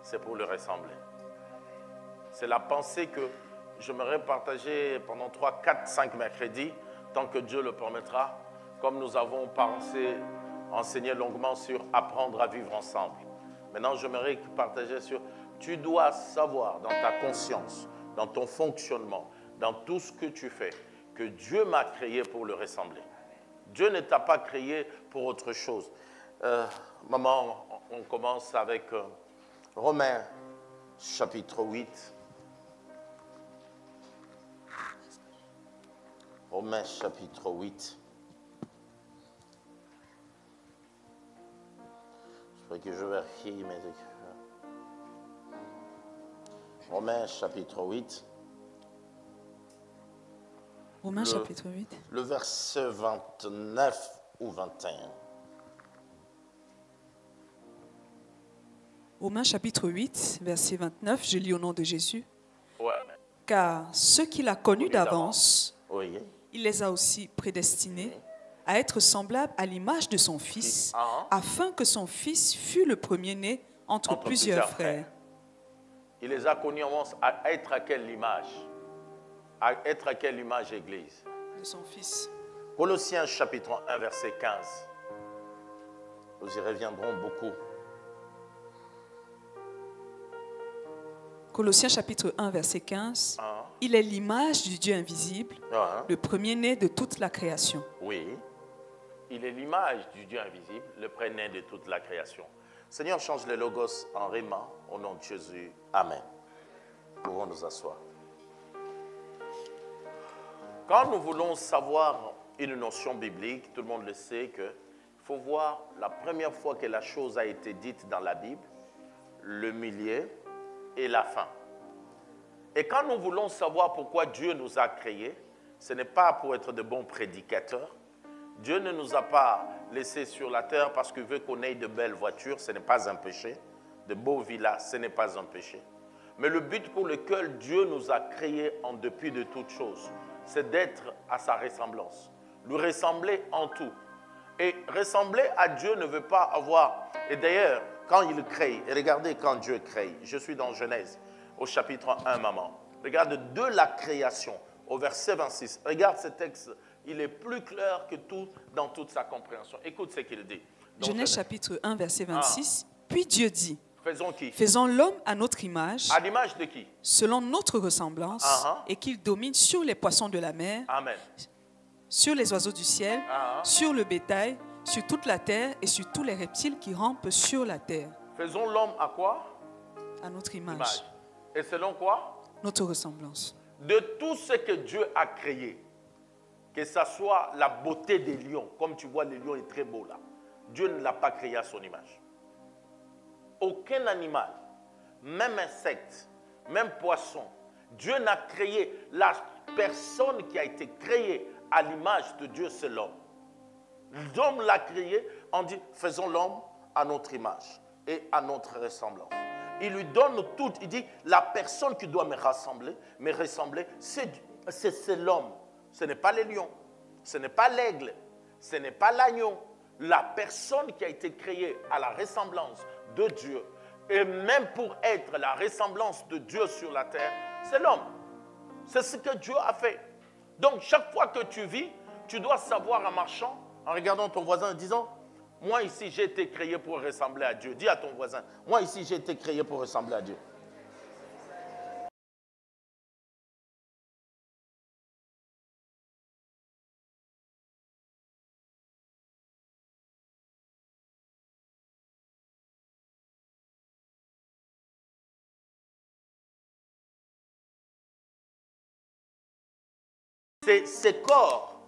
c'est pour le ressembler. C'est la pensée que j'aimerais partager pendant 3, 4, 5 mercredis, tant que Dieu le permettra, comme nous avons enseigné longuement sur apprendre à vivre ensemble. Maintenant, j'aimerais partager sur, tu dois savoir dans ta conscience, dans ton fonctionnement, dans tout ce que tu fais, que Dieu m'a créé pour le ressembler. Dieu ne t'a pas créé pour autre chose. Maman, on commence avec Romains chapitre 8. Romains chapitre 8. Je crois que je vérifie mes écritures. Romains chapitre 8. Romains chapitre 8. Le verset 29 ou 21. Romains chapitre 8, verset 29, je lis au nom de Jésus. Ouais. Car ceux qu'il a connus d'avance, oui, il les a aussi prédestinés à être semblables à l'image de son Fils, afin que son Fils fût le premier-né entre plusieurs frères. Il les a connus d'avance à être à quelle image? À être à quelle image, Église? De son Fils. Colossiens chapitre 1, verset 15. Nous y reviendrons beaucoup. Colossiens chapitre 1, verset 15. Il est l'image du Dieu invisible, le premier-né de toute la création. Oui, il est l'image du Dieu invisible, le premier-né de toute la création. Seigneur, change les logos en réma, au nom de Jésus. Amen. Nous pouvons nous asseoir. Quand nous voulons savoir une notion biblique, tout le monde le sait, qu'il faut voir la première fois que la chose a été dite dans la Bible, le milieu et la fin. Et quand nous voulons savoir pourquoi Dieu nous a créés, ce n'est pas pour être de bons prédicateurs. Dieu ne nous a pas laissés sur la terre parce qu'il veut qu'on ait de belles voitures, ce n'est pas un péché. De beaux villas, ce n'est pas un péché. Mais le but pour lequel Dieu nous a créés en dépit de toutes choses, c'est d'être à sa ressemblance. Lui ressembler en tout. Et ressembler à Dieu ne veut pas avoir... Et d'ailleurs, quand il crée, et regardez quand Dieu crée, je suis dans Genèse, au chapitre 1, maman. Regarde de la création, au verset 26. Regarde ce texte, il est plus clair que tout dans toute sa compréhension. Écoute ce qu'il dit. Genèse chapitre 1, verset 26. Puis Dieu dit, faisons qui? Faisons l'homme à notre image. À l'image de qui? Selon notre ressemblance, et qu'il domine sur les poissons de la mer, Amen, sur les oiseaux du ciel, sur le bétail, sur toute la terre et sur tous les reptiles qui rampent sur la terre. Faisons l'homme à quoi? À notre image. Et selon quoi? Notre ressemblance. De tout ce que Dieu a créé, que ce soit la beauté des lions, comme tu vois, le lion est très beau là. Dieu ne l'a pas créé à son image. Aucun animal, même insecte, même poisson, Dieu n'a créé, la personne qui a été créée à l'image de Dieu, c'est l'homme. L'homme l'a créé, on dit, faisons l'homme à notre image et à notre ressemblance. Il lui donne tout, il dit, la personne qui doit me ressembler, c'est l'homme. Ce n'est pas les lions, ce n'est pas l'aigle, ce n'est pas l'agneau. La personne qui a été créée à la ressemblance de Dieu, et même pour être la ressemblance de Dieu sur la terre, c'est l'homme. C'est ce que Dieu a fait. Donc, chaque fois que tu vis, tu dois savoir en marchant, en regardant ton voisin en disant, moi ici, j'ai été créé pour ressembler à Dieu. Dis à ton voisin, moi ici, j'ai été créé pour ressembler à Dieu. C'est ce corps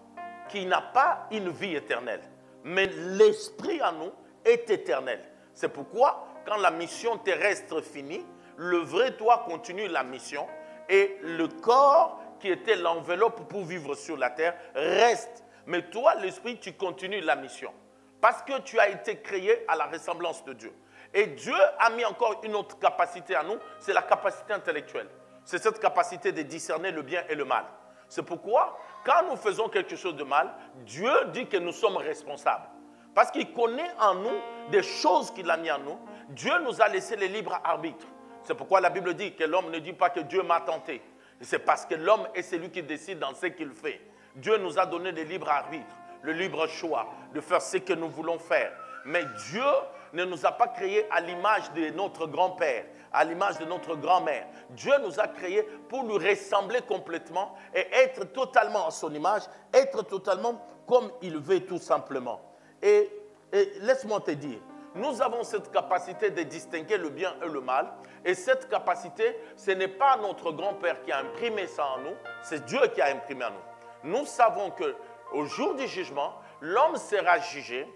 qui n'a pas une vie éternelle. Mais l'esprit en nous est éternel. C'est pourquoi, quand la mission terrestre finit, le vrai toi continue la mission et le corps qui était l'enveloppe pour vivre sur la terre reste. Mais toi, l'esprit, tu continues la mission. Parce que tu as été créé à la ressemblance de Dieu. Et Dieu a mis encore une autre capacité à nous, c'est la capacité intellectuelle. C'est cette capacité de discerner le bien et le mal. C'est pourquoi, quand nous faisons quelque chose de mal, Dieu dit que nous sommes responsables. Parce qu'il connaît en nous des choses qu'il a mis en nous Dieu nous a laissé le libre arbitre. C'est pourquoi la Bible dit que l'homme ne dit pas que Dieu m'a tenté. C'est parce que l'homme est celui qui décide dans ce qu'il fait. Dieu nous a donné le libre arbitre, le libre choix de faire ce que nous voulons faire. Mais Dieu ne nous a pas créés à l'image de notre grand-père, à l'image de notre grand-mère. Dieu nous a créés pour lui ressembler complètement et être totalement à son image, être totalement comme il veut tout simplement. Et laisse-moi te dire, nous avons cette capacité de distinguer le bien et le mal. Et cette capacité, ce n'est pas notre grand-père qui a imprimé ça en nous, c'est Dieu qui a imprimé en nous. Nous savons qu'au jour du jugement, l'homme sera jugé,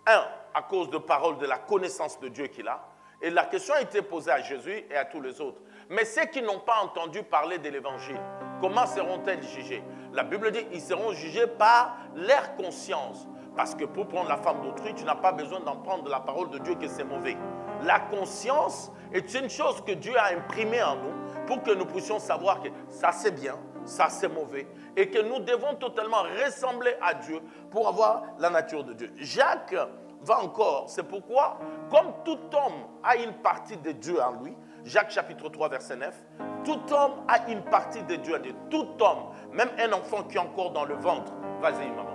à cause de paroles de la connaissance de Dieu qu'il a. Et la question a été posée à Jésus et à tous les autres. Mais ceux qui n'ont pas entendu parler de l'évangile, comment seront-ils jugés? La Bible dit qu'ils seront jugés par leur conscience. Parce que pour prendre la femme d'autrui, tu n'as pas besoin d'en prendre la parole de Dieu que c'est mauvais. La conscience est une chose que Dieu a imprimée en nous pour que nous puissions savoir que ça c'est bien, ça c'est mauvais. Et que nous devons totalement ressembler à Dieu pour avoir la nature de Dieu. Jacques va encore, c'est pourquoi, comme tout homme a une partie de Dieu en lui, Jacques chapitre 3 verset 9, tout homme a une partie de Dieu en lui. Tout homme, même un enfant qui est encore dans le ventre. Vas-y maman.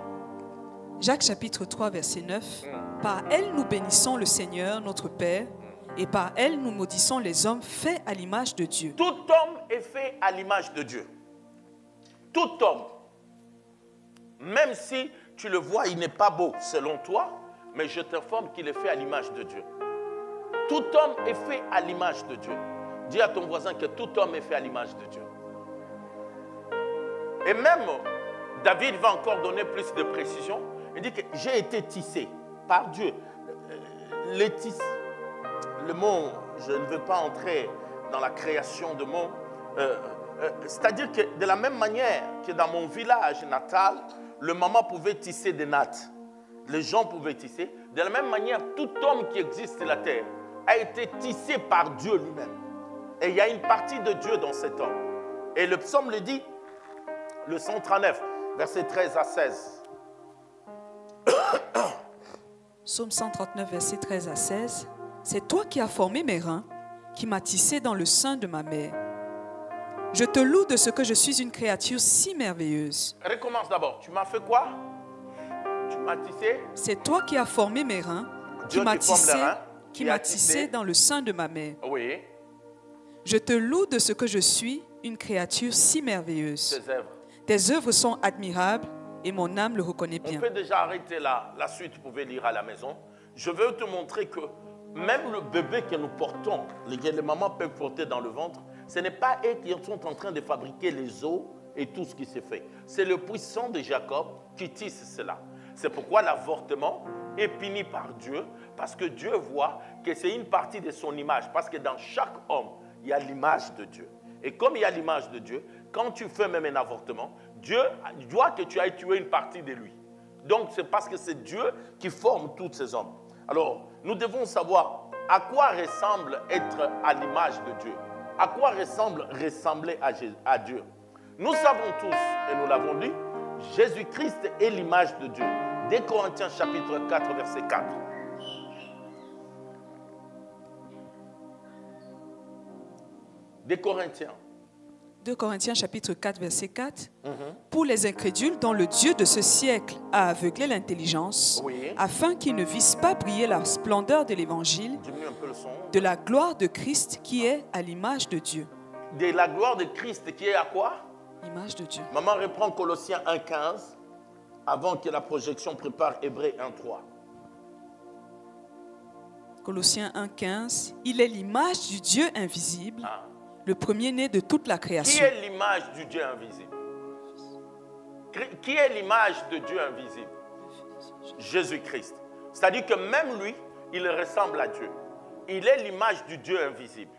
Jacques chapitre 3 verset 9. Par elle nous bénissons le Seigneur notre Père et par elle nous maudissons les hommes faits à l'image de Dieu. Tout homme est fait à l'image de Dieu. Tout homme. Même si tu le vois, il n'est pas beau selon toi, mais je t'informe qu'il est fait à l'image de Dieu. Tout homme est fait à l'image de Dieu. Dis à ton voisin que tout homme est fait à l'image de Dieu. Et même, David va encore donner plus de précision. Il dit que j'ai été tissé par Dieu. Le mot, je ne veux pas entrer dans la création de mots. C'est-à-dire que de la même manière que dans mon village natal, le maman pouvait tisser des nattes. Les gens pouvaient tisser. De la même manière, tout homme qui existe sur la terre a été tissé par Dieu lui-même. Et il y a une partie de Dieu dans cet homme. Et le psaume le dit, le 139, versets 13 à 16. Psaume 139, versets 13 à 16. C'est toi qui as formé mes reins, qui m'as tissé dans le sein de ma mère. Je te loue de ce que je suis une créature si merveilleuse. Recommence d'abord. Tu m'as fait quoi? Tu m'as tissé? C'est toi qui as formé mes reins, qui m'as tissé dans le sein de ma mère. Oui. Je te loue de ce que je suis une créature si merveilleuse. Tes œuvres. Tes œuvres sont admirables et mon âme le reconnaît bien. On peut déjà arrêter la suite, vous pouvez lire à la maison. Je veux te montrer que même le bébé que nous portons, les mamans peuvent porter dans le ventre, ce n'est pas eux qui sont en train de fabriquer les os et tout ce qui se fait. C'est le puissant de Jacob qui tisse cela. C'est pourquoi l'avortement est puni par Dieu, parce que Dieu voit que c'est une partie de son image, parce que dans chaque homme, il y a l'image de Dieu. Et comme il y a l'image de Dieu, quand tu fais même un avortement, Dieu doit que tu ailles tuer une partie de lui. Donc c'est parce que c'est Dieu qui forme tous ces hommes. Alors, nous devons savoir à quoi ressemble être à l'image de Dieu. À quoi ressemble ressembler à Dieu. Nous savons tous, et nous l'avons dit, Jésus-Christ est l'image de Dieu. 2 Corinthiens chapitre 4, verset 4. Des Corinthiens. 2 Corinthiens chapitre 4, verset 4. Pour les incrédules dont le Dieu de ce siècle a aveuglé l'intelligence, Oui. afin qu'ils ne vissent pas briller la splendeur de l'évangile, Diminue un peu le son. de la gloire de Christ qui est à l'image de Dieu. De la gloire de Christ qui est à quoi? L'image de Dieu. Maman reprend Colossiens 1,15 avant que la projection prépare Hébreux 1,3. Colossiens 1,15. Il est l'image du Dieu invisible, le premier-né de toute la Qui création. est l'image du Dieu invisible? Qui est l'image de Dieu invisible? Jésus-Christ. C'est-à-dire que même lui, il ressemble à Dieu. Il est l'image du Dieu invisible.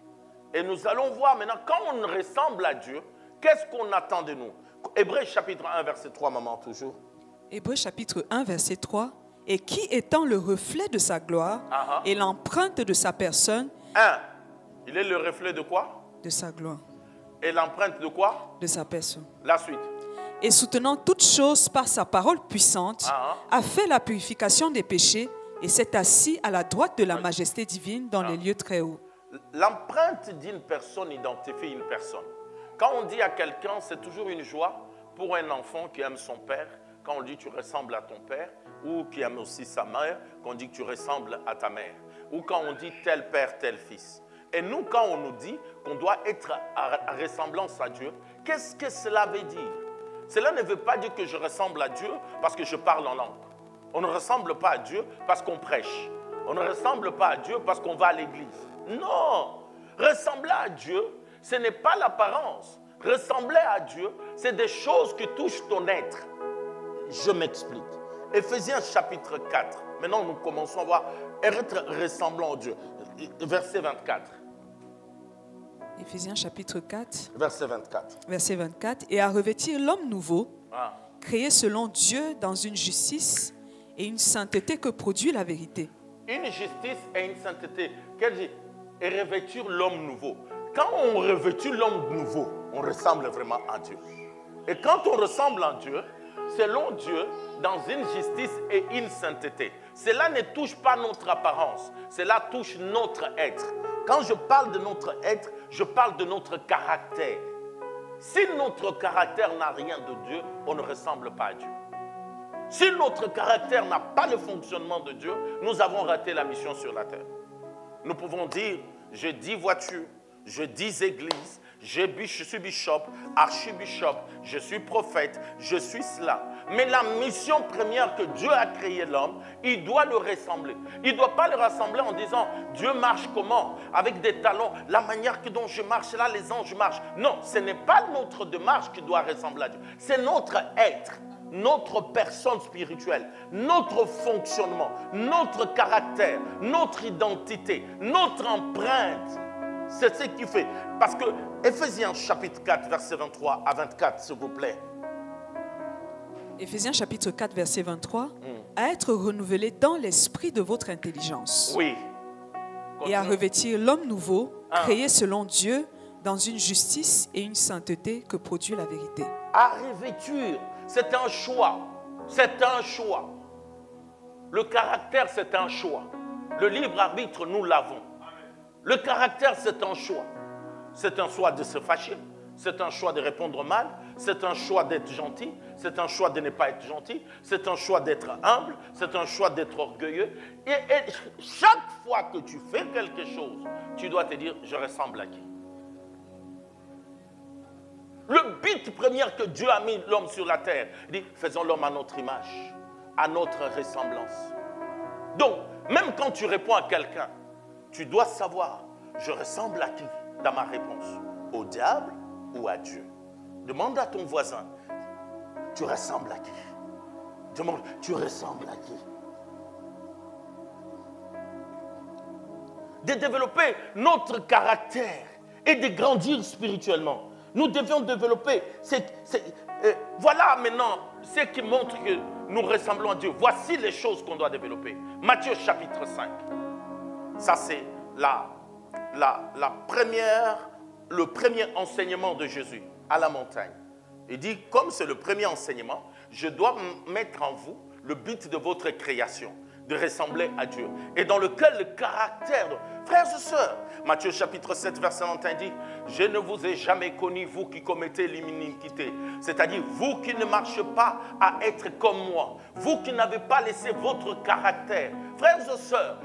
Et nous allons voir maintenant, quand on ressemble à Dieu, qu'est-ce qu'on attend de nous? Hébreux chapitre 1, verset 3, maman, toujours. Hébreux chapitre 1, verset 3. Et qui étant le reflet de sa gloire et l'empreinte de sa personne. Il est le reflet de quoi? De sa gloire. Et l'empreinte de quoi? De sa personne. La suite. Et soutenant toutes choses par sa parole puissante, a fait la purification des péchés et s'est assis à la droite de la majesté divine dans les lieux très hauts. L'empreinte d'une personne identifie une personne. Quand on dit à quelqu'un, c'est toujours une joie pour un enfant qui aime son père. Quand on dit tu ressembles à ton père, ou qui aime aussi sa mère, quand on dit que tu ressembles à ta mère. Ou quand on dit tel père, tel fils. Et nous, quand on nous dit qu'on doit être à ressemblance à Dieu, qu'est-ce que cela veut dire? Cela ne veut pas dire que je ressemble à Dieu parce que je parle en langue. On ne ressemble pas à Dieu parce qu'on prêche. On ne ressemble pas à Dieu parce qu'on va à l'église. Non! Ressembler à Dieu, ce n'est pas l'apparence. Ressembler à Dieu, c'est des choses qui touchent ton être. Je m'explique. Éphésiens chapitre 4. Maintenant, nous commençons à voir être ressemblant à Dieu. Verset 24. Éphésiens chapitre 4, Verset 24. verset 24. Et à revêtir l'homme nouveau, créé selon Dieu dans une justice et une sainteté que produit la vérité. Une justice et une sainteté. Qu'elle dit? Et revêtir l'homme nouveau. Quand on revêtit l'homme nouveau, on ressemble vraiment à Dieu. Et quand on ressemble à Dieu, selon Dieu, dans une justice et une sainteté. Cela ne touche pas notre apparence, cela touche notre être. Quand je parle de notre être, je parle de notre caractère. Si notre caractère n'a rien de Dieu, on ne ressemble pas à Dieu. Si notre caractère n'a pas le fonctionnement de Dieu, nous avons raté la mission sur la terre. Nous pouvons dire, je dis voiture, je dis église, je suis bishop, archibishop, je suis prophète, je suis cela. Mais la mission première que Dieu a créé l'homme, il doit le ressembler. Il ne doit pas le rassembler en disant, Dieu marche comment? Avec des talons, la manière dont je marche là, les anges marchent. Non, ce n'est pas notre démarche qui doit ressembler à Dieu. C'est notre être, notre personne spirituelle, notre fonctionnement, notre caractère, notre identité, notre empreinte. C'est ce qui fait. Parce que Éphésiens chapitre 4, verset 23 à 24, s'il vous plaît. Éphésiens chapitre 4, verset 23. À être renouvelé dans l'esprit de votre intelligence. Oui. Continue. Et à revêtir l'homme nouveau, créé selon Dieu, dans une justice et une sainteté que produit la vérité. À revêtir, c'est un choix. C'est un choix. Le caractère, c'est un choix. Le libre arbitre, nous l'avons. Le caractère, c'est un choix. C'est un choix de se fâcher. C'est un choix de répondre mal. C'est un choix d'être gentil. C'est un choix de ne pas être gentil. C'est un choix d'être humble. C'est un choix d'être orgueilleux. Et chaque fois que tu fais quelque chose, tu dois te dire, je ressemble à qui? Le but premier que Dieu a mis l'homme sur la terre, il dit, faisons l'homme à notre image, à notre ressemblance. Donc, même quand tu réponds à quelqu'un, tu dois savoir, je ressemble à qui dans ma réponse? Au diable ou à Dieu? Demande à ton voisin, tu ressembles à qui? Demande, tu ressembles à qui? De développer notre caractère et de grandir spirituellement. Nous devions développer, voilà maintenant ce qui montre que nous ressemblons à Dieu. Voici les choses qu'on doit développer. Matthieu chapitre 5. Ça c'est le premier enseignement de Jésus à la montagne. Il dit, comme c'est le premier enseignement, je dois mettre en vous le but de votre création, de ressembler à Dieu. Et dans lequel le caractère, frères et sœurs, Matthieu chapitre 7, verset 21 dit, je ne vous ai jamais connu, vous qui commettez l'iniquité. C'est-à-dire, vous qui ne marchez pas à être comme moi, vous qui n'avez pas laissé votre caractère. Frères et sœurs,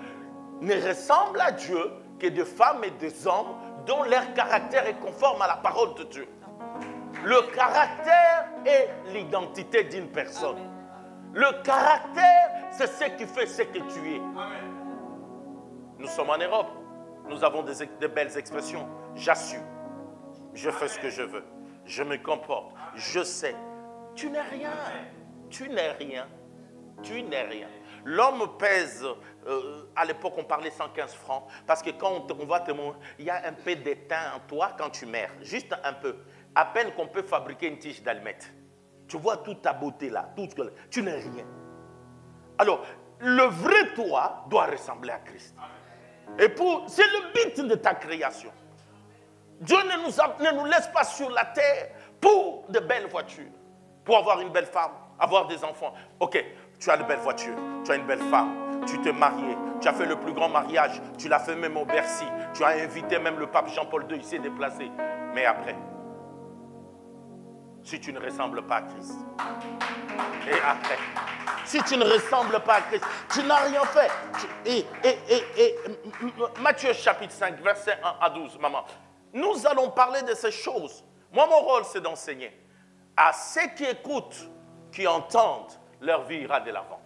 ne ressemblent à Dieu que des femmes et des hommes dont leur caractère est conforme à la parole de Dieu. Le caractère est l'identité d'une personne. Le caractère, c'est ce qui fait ce que tu es. Nous sommes en Europe. Nous avons des belles expressions. J'assume. Je fais ce que je veux. Je me comporte. Je sais. Tu n'es rien. Tu n'es rien. Tu n'es rien. L'homme pèse, à l'époque on parlait 115 francs, parce que quand on va te montrer, il y a un peu d'étain en toi quand tu meurs, juste un peu. À peine qu'on peut fabriquer une tige d'allumette. Tu vois toute ta beauté là, tu n'es rien. Alors, le vrai toi doit ressembler à Christ. Et c'est le but de ta création. Dieu ne nous laisse pas sur la terre pour de belles voitures, pour avoir une belle femme, avoir des enfants. Ok, tu as de belles voitures, tu as une belle femme, tu t'es marié, tu as fait le plus grand mariage, tu l'as fait même au Bercy, tu as invité même le pape Jean-Paul II, il s'est déplacé. Mais après, si tu ne ressembles pas à Christ, et après, si tu ne ressembles pas à Christ, tu n'as rien fait. Matthieu chapitre 5, verset 1 à 12, maman. Nous allons parler de ces choses. Moi, mon rôle, c'est d'enseigner. À ceux qui écoutent, qui entendent, leur vie ira de l'avant.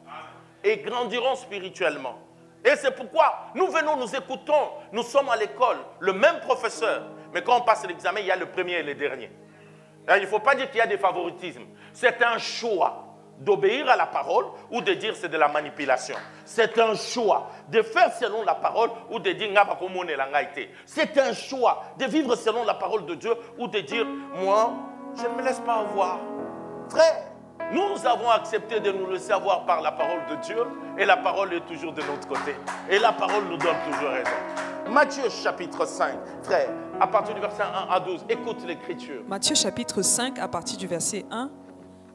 Et grandiront spirituellement. Et c'est pourquoi nous venons, nous écoutons, nous sommes à l'école, le même professeur. Mais quand on passe l'examen, il y a le premier et le dernier. Il ne faut pas dire qu'il y a des favoritismes. C'est un choix d'obéir à la parole ou de dire c'est de la manipulation. C'est un choix de faire selon la parole ou de dire c'est un choix de vivre selon la parole de Dieu ou de dire moi, je ne me laisse pas avoir. Frère, nous avons accepté de nous laisser avoir par la parole de Dieu et la parole est toujours de notre côté. Et la parole nous donne toujours raison. Matthieu chapitre 5, frère, à partir du verset 1 à 12, écoute l'écriture. Matthieu chapitre 5, à partir du verset 1.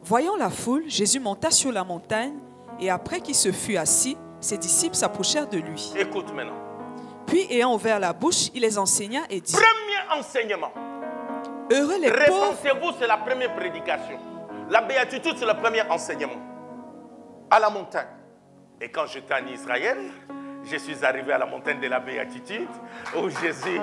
Voyant la foule, Jésus monta sur la montagne et après qu'il se fut assis, ses disciples s'approchèrent de lui. Écoute maintenant. Puis ayant ouvert la bouche, il les enseigna et dit: Premier enseignement. Heureux les pauvres. Répensez-vous, c'est la première prédication. La béatitude, c'est le premier enseignement. À la montagne. Et quand j'étais en Israël, je suis arrivé à la montagne de la béatitude où Jésus,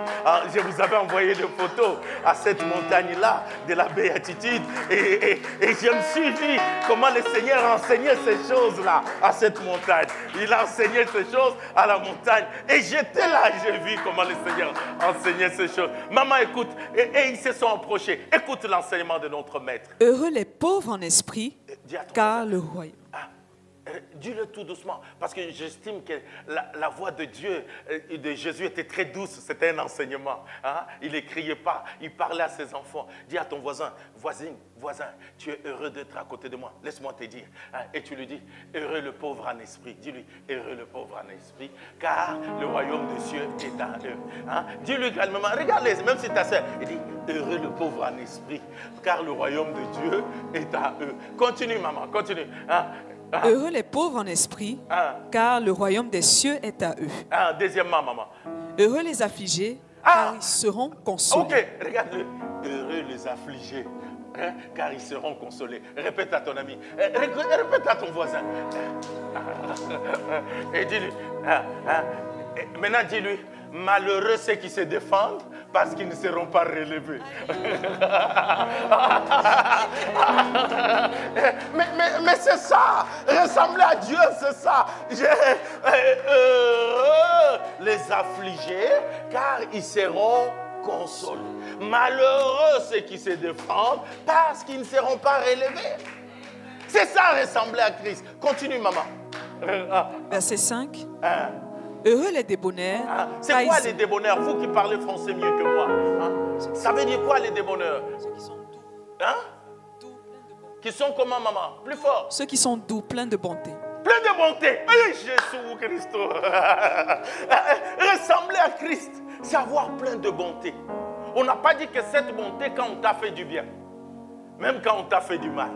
je vous avais envoyé des photos à cette montagne-là de la béatitude et je me suis dit comment le Seigneur enseignait ces choses-là à cette montagne. Il a enseigné ces choses à la montagne et j'étais là, j'ai vu comment le Seigneur enseignait ces choses. Maman, écoute, et ils se sont approchés. Écoute l'enseignement de notre maître. Heureux les pauvres en esprit, car le royaume. Dis-le tout doucement, parce que j'estime que la voix de Dieu et de Jésus était très douce. C'était un enseignement. Hein? Il ne criait pas, il parlait à ses enfants. Dis à ton voisin, voisin, tu es heureux d'être à côté de moi. Laisse-moi te dire. Hein? Et tu lui dis, heureux le pauvre en esprit. Dis-lui, heureux le pauvre en esprit, car le royaume des cieux est à eux. Hein? Dis-lui calmement, regarde-les, même si ta soeur, il dit, heureux le pauvre en esprit, car le royaume de Dieu est à eux. Continue, maman, continue. Hein? Heureux les pauvres en esprit, car le royaume des cieux est à eux. Deuxièmement, maman. Heureux les affligés, car ils seront consolés. Ok, regarde-le. Heureux les affligés, hein, car ils seront consolés. Répète à ton ami. Répète à ton voisin. Et dis-lui. Maintenant, dis-lui. Malheureux ceux qui se défendent parce qu'ils ne seront pas relevés. mais c'est ça. Ressembler à Dieu, c'est ça. Heureux les affligés, car ils seront consolés. Malheureux ceux qui se défendent parce qu'ils ne seront pas relevés. C'est ça, ressembler à Christ. Continue, maman. Verset 5. Heureux les débonnaires. C'est quoi les débonnaires? Vous qui parlez français mieux que moi. Hein? Ça veut dire quoi les débonnaires? Ceux qui sont doux. Hein? Doux, pleins de bonté. Qui sont comment, maman? Plus fort. Ceux qui sont doux, pleins de bonté. Plein de bonté. Jésus Christ. Ressembler à Christ, c'est avoir plein de bonté. On n'a pas dit que cette bonté quand on t'a fait du bien. Même quand on t'a fait du mal.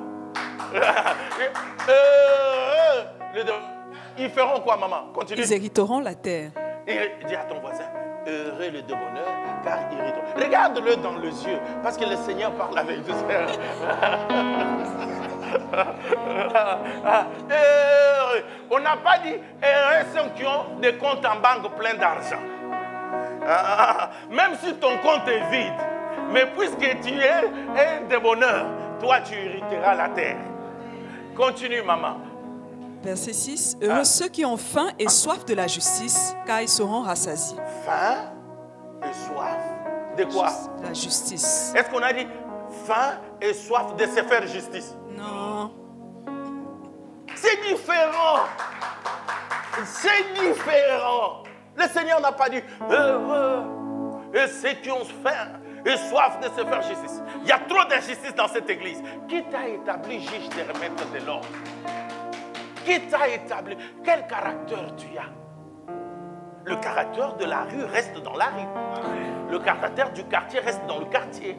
Ils feront quoi, maman? Continue. Ils hériteront la terre. Et dis à ton voisin, heureux le débonneur, car ils hériteront. Regarde-le dans les yeux, parce que le Seigneur parle avec nous. On n'a pas dit heureux ceux qui ont des comptes en banque pleins d'argent. Même si ton compte est vide, mais puisque tu es un débonneur, toi tu hériteras la terre. Continue, maman. Verset 6. Heureux ceux qui ont faim et soif de la justice, car ils seront rassasiés. Faim et soif de quoi? La justice. Est-ce qu'on a dit faim et soif de se faire justice? Non. C'est différent. C'est différent. Le Seigneur n'a pas dit heureux et ceux qui ont faim et soif de se faire justice. Il y a trop d'injustice dans cette église. Qui t'a établi juge de remettre de l'ordre? Qui t'a établi? Quel caractère tu as? Le caractère de la rue reste dans la rue. Le Le caractère du quartier reste dans le quartier.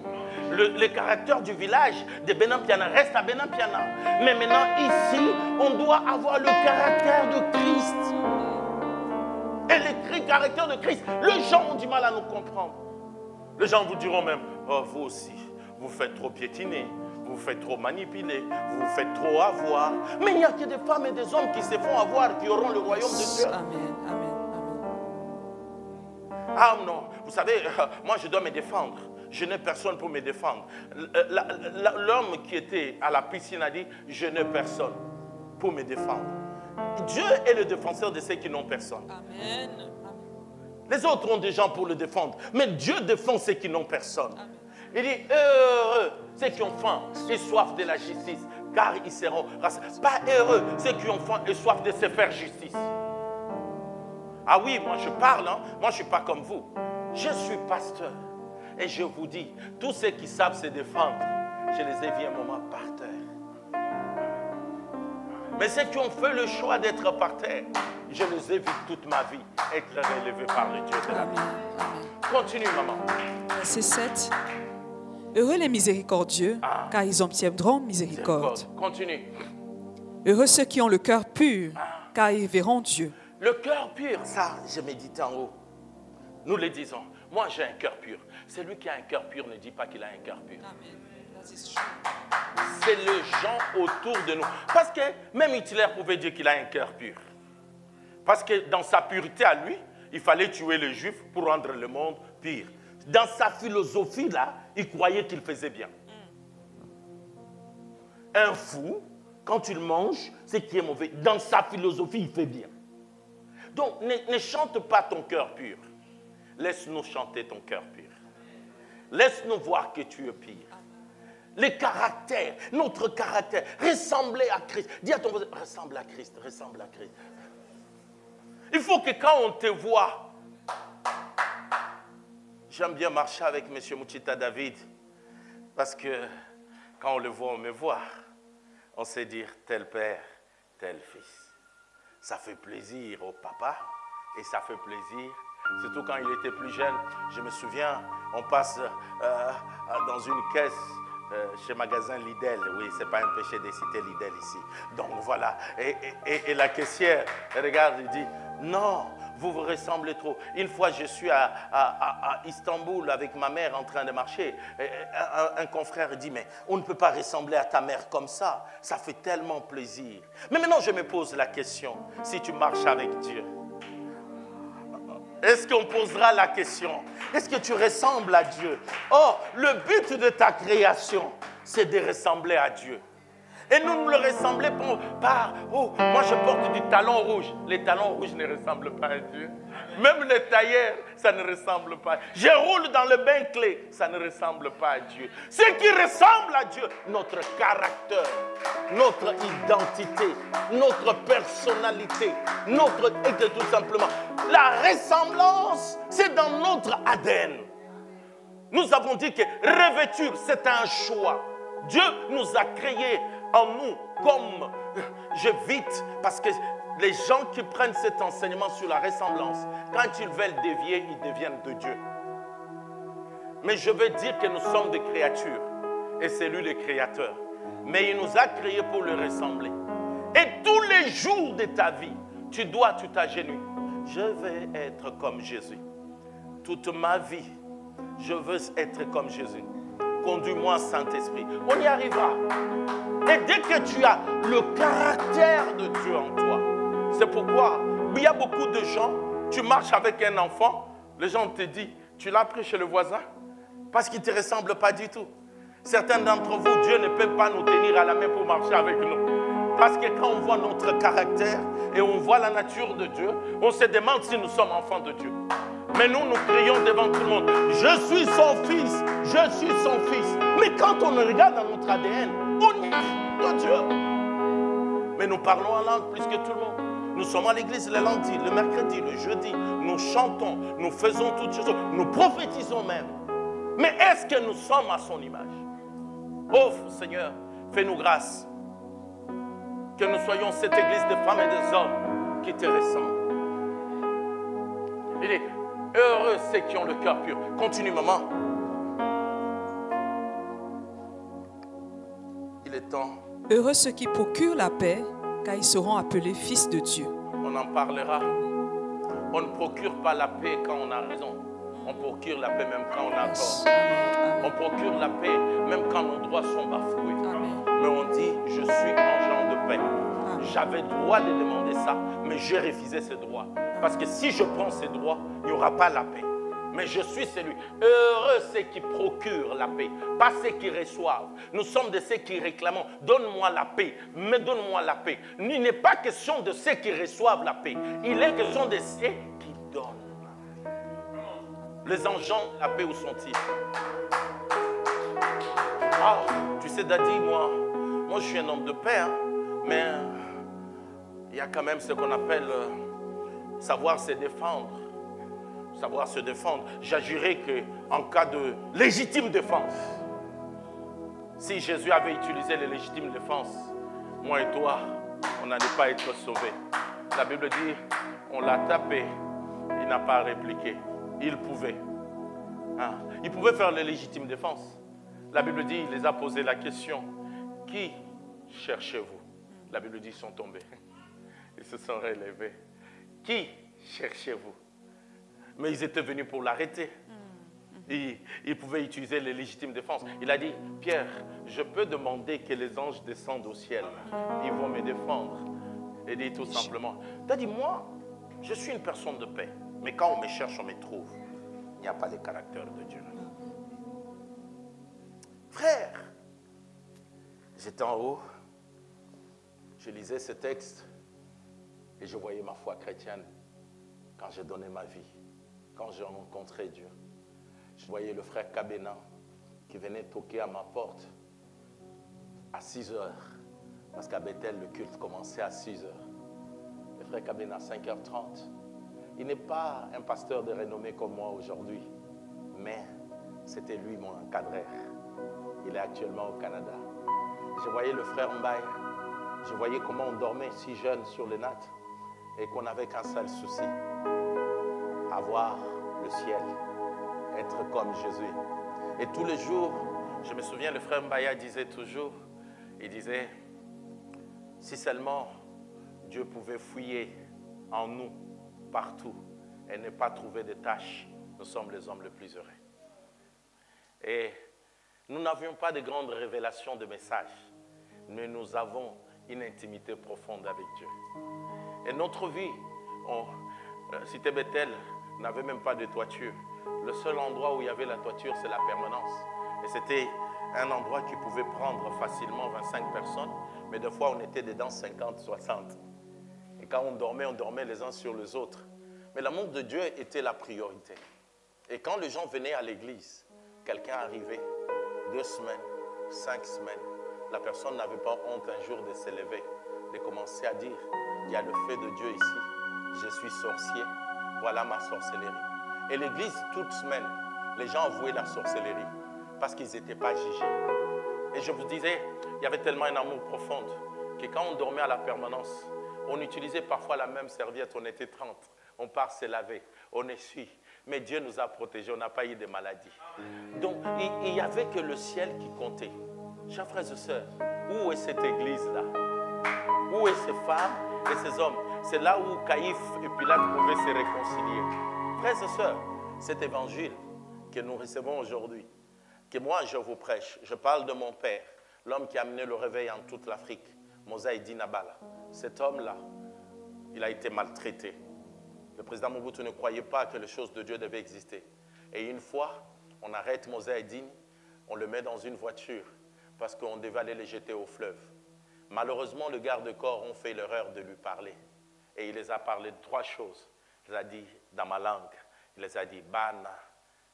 Le caractère du village de Benampiana reste à Benampiana. Mais maintenant, ici, on doit avoir le caractère de Christ. Et le caractère de Christ, les gens ont du mal à nous comprendre. Les gens vous diront même, oh, vous aussi, vous faites trop piétiner, vous faites trop manipuler, vous faites trop avoir. Mais il n'y a que des femmes et des hommes qui se font avoir, qui auront le royaume de Dieu. Amen, amen, amen. Ah non, vous savez, moi je dois me défendre. Je n'ai personne pour me défendre. L'homme qui était à la piscine a dit, je n'ai personne pour me défendre. Dieu est le défenseur de ceux qui n'ont personne. Amen. Les autres ont des gens pour le défendre, mais Dieu défend ceux qui n'ont personne. Amen. Il dit, heureux ceux qui ont faim et soif de la justice, car ils seront rassaisiés. Pas heureux ceux qui ont faim et soif de se faire justice. Ah oui, moi je parle, hein? Moi je ne suis pas comme vous. Je suis pasteur. Et je vous dis, tous ceux qui savent se défendre, je les ai vus un moment par terre. Mais ceux qui ont fait le choix d'être par terre, je les ai vus toute ma vie être relevés par le Dieu de la vie. Continue, maman. Verset 7. Heureux les miséricordieux, car ils obtiendront miséricorde. Continue. Heureux ceux qui ont le cœur pur, car ils verront Dieu. Le cœur pur, ça, je médite en haut. Nous le disons. Moi, j'ai un cœur pur. Celui qui a un cœur pur ne dit pas qu'il a un cœur pur. C'est les gens autour de nous. Parce que même Hitler pouvait dire qu'il a un cœur pur. Parce que dans sa pureté à lui, il fallait tuer les Juifs pour rendre le monde pur. Dans sa philosophie, là, il croyait qu'il faisait bien. Un fou, quand il mange, c'est qui est mauvais. Dans sa philosophie, il fait bien. Donc, ne chante pas ton cœur pur. Laisse-nous chanter ton cœur pur. Laisse-nous voir que tu es pur. Les caractères, notre caractère, ressembler à Christ. Dis à ton voisin, ressemble à Christ, ressemble à Christ. Il faut que quand on te voit, j'aime bien marcher avec M. Mouchita David, parce que quand on le voit, on me voit. On sait dire tel père, tel fils. Ça fait plaisir au papa et ça fait plaisir. Surtout quand il était plus jeune, je me souviens, on passe dans une caisse chez magasin Lidl. Oui, ce n'est pas un péché de citer Lidl ici. Donc voilà, et la caissière regarde et dit, non, vous vous ressemblez trop. Une fois, je suis à Istanbul avec ma mère en train de marcher. Un confrère dit, mais on ne peut pas ressembler à ta mère comme ça. Ça fait tellement plaisir. Mais maintenant, je me pose la question, si tu marches avec Dieu, est-ce qu'on posera la question? Est-ce que tu ressembles à Dieu? Oh, le but de ta création, c'est de ressembler à Dieu. Et nous ne le ressemblons pas par, oh, moi je porte du talon rouge. Les talons rouges ne ressemblent pas à Dieu. Même les tailleurs, ça ne ressemble pas. Je roule dans le bain clé, ça ne ressemble pas à Dieu. Ce qui ressemble à Dieu, notre caractère, notre identité, notre personnalité, et tout simplement. La ressemblance, c'est dans notre ADN. Nous avons dit que revêture, c'est un choix. Dieu nous a créés en nous comme, j'évite, parce que les gens qui prennent cet enseignement sur la ressemblance, quand ils veulent dévier, ils deviennent de Dieu. Mais je veux dire que nous sommes des créatures, et c'est lui le créateur. Mais il nous a créés pour le ressembler. Et tous les jours de ta vie, tu t'agenouilles. Je vais être comme Jésus. Toute ma vie, je veux être comme Jésus. Conduis-moi, Saint-Esprit. On y arrivera. Et dès que tu as le caractère de Dieu en toi, c'est pourquoi il y a beaucoup de gens, tu marches avec un enfant, les gens te disent, tu l'as pris chez le voisin parce qu'il ne te ressemble pas du tout. Certains d'entre vous, Dieu ne peut pas nous tenir à la main pour marcher avec nous. Parce que quand on voit notre caractère et on voit la nature de Dieu, on se demande si nous sommes enfants de Dieu. Mais nous crions devant tout le monde, je suis son fils, je suis son fils. Mais quand on regarde dans notre ADN, on est de Dieu. Mais nous parlons en langue plus que tout le monde. Nous sommes à l'église le lundi, le mercredi, le jeudi. Nous chantons, nous faisons toutes choses, nous prophétisons même. Mais est-ce que nous sommes à son image? Oh Seigneur, fais-nous grâce. Que nous soyons cette église de femmes et des hommes qui te ressemblent. Il dit, Heureux ceux qui ont le cœur pur. Continue, maman. Il est temps. Heureux ceux qui procurent la paix, car ils seront appelés fils de Dieu. On en parlera. On ne procure pas la paix quand on a raison. On procure la paix même quand on a tort. On procure la paix même quand nos droits sont bafoués. Mais on dit, je suis agent de paix. J'avais droit de demander ça, mais j'ai refusé ces droits. Parce que si je prends ces droits, il n'y aura pas la paix. Mais je suis celui. Heureux ceux qui procurent la paix, pas ceux qui reçoivent. Nous sommes de ceux qui réclamons. Donne-moi la paix, mais donne-moi la paix. Il n'est pas question de ceux qui reçoivent la paix. Il est question de ceux qui donnent. Les agents de la paix, où sont-ils? Ah, tu sais, Daddy, moi je suis un homme de paix, hein, mais il y a quand même ce qu'on appelle savoir se défendre. Savoir se défendre. J'agirais qu'en cas de légitime défense, si Jésus avait utilisé les légitimes défenses, moi et toi, on n'allait pas être sauvés. La Bible dit, on l'a tapé, il n'a pas répliqué. Il pouvait. Hein? Il pouvait faire les légitimes défenses. La Bible dit, il les a posé la question, qui cherchez-vous? La Bible dit, ils sont tombés. Ils se sont relevés. Qui cherchez-vous? Mais ils étaient venus pour l'arrêter. Il pouvait utiliser les légitimes défenses. Il a dit, Pierre, je peux demander que les anges descendent au ciel. Ils vont me défendre. Il dit tout simplement, tu as dit, moi, je suis une personne de paix. Mais quand on me cherche, on me trouve. Il n'y a pas le caractère de Dieu. Frère, j'étais en haut, je lisais ce texte et je voyais ma foi chrétienne quand j'ai donné ma vie. Quand j'ai rencontré Dieu, je voyais le frère Kabena qui venait toquer à ma porte à 6 heures. Parce qu'à Bethel, le culte commençait à 6 heures. Le frère Kabena, à 5h30. Il n'est pas un pasteur de renommée comme moi aujourd'hui, mais c'était lui mon encadreur. Il est actuellement au Canada. Je voyais le frère Mbaye. Je voyais comment on dormait si jeune sur les nattes et qu'on n'avait qu'un seul souci. Avoir le ciel, être comme Jésus. Et tous les jours, je me souviens, le frère Mbaya disait toujours, il disait, si seulement Dieu pouvait fouiller en nous, partout, et ne pas trouver de tâches, nous sommes les hommes les plus heureux. Et nous n'avions pas de grandes révélations de messages, mais nous avons une intimité profonde avec Dieu. Et notre vie, Cité Bethel, n'avait même pas de toiture. Le seul endroit où il y avait la toiture, c'est la permanence. Et c'était un endroit qui pouvait prendre facilement 25 personnes, mais des fois on était dedans 50, 60. Et quand on dormait les uns sur les autres. Mais l'amour de Dieu était la priorité. Et quand les gens venaient à l'église, quelqu'un arrivait, 2 semaines, 5 semaines, la personne n'avait pas honte un jour de s'élever, de commencer à dire, il y a le feu de Dieu ici, je suis sorcier. Voilà ma sorcellerie. Et l'église, toute semaine, les gens avouaient la sorcellerie parce qu'ils n'étaient pas jugés. Et je vous disais, il y avait tellement un amour profond que quand on dormait à la permanence, on utilisait parfois la même serviette, on était 30. On part se laver, on essuie. Mais Dieu nous a protégés, on n'a pas eu de maladies. Donc, il n'y avait que le ciel qui comptait. Chers frères et sœurs, où est cette église-là? Où est ces femmes et ces hommes? C'est là où Caïphe et Pilate pouvaient se réconcilier. Frères et sœurs, cet évangile que nous recevons aujourd'hui, que moi je vous prêche, je parle de mon père, l'homme qui a amené le réveil en toute l'Afrique, Mozaïdi Nabala. Cet homme-là, il a été maltraité. Le président Mobutu ne croyait pas que les choses de Dieu devaient exister. Et une fois, on arrête Mozaïdi, on le met dans une voiture parce qu'on devait aller le jeter au fleuve. Malheureusement, le garde-corps ont fait l'erreur de lui parler. Et il les a parlé de 3 choses. Il les a dit dans ma langue. Il les a dit, Bana,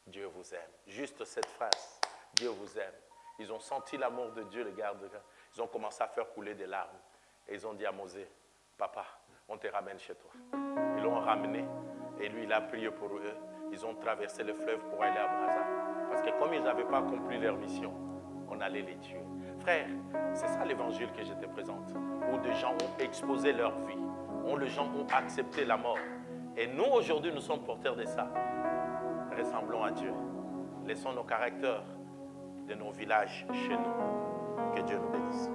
Dieu vous aime. Juste cette phrase, Dieu vous aime. Ils ont senti l'amour de Dieu, les gardes-corps. Ils ont commencé à faire couler des larmes. Et ils ont dit à Mosé, papa, on te ramène chez toi. Ils l'ont ramené et lui, il a prié pour eux. Ils ont traversé le fleuve pour aller à Brazza. Parce que comme ils n'avaient pas accompli leur mission, on allait les tuer. Frère, c'est ça l'évangile que je te présente, où des gens ont exposé leur vie, où les gens ont accepté la mort. Et nous, aujourd'hui, nous sommes porteurs de ça. ressemblons à Dieu. Laissons nos caractères de nos villages chez nous. Que Dieu nous bénisse.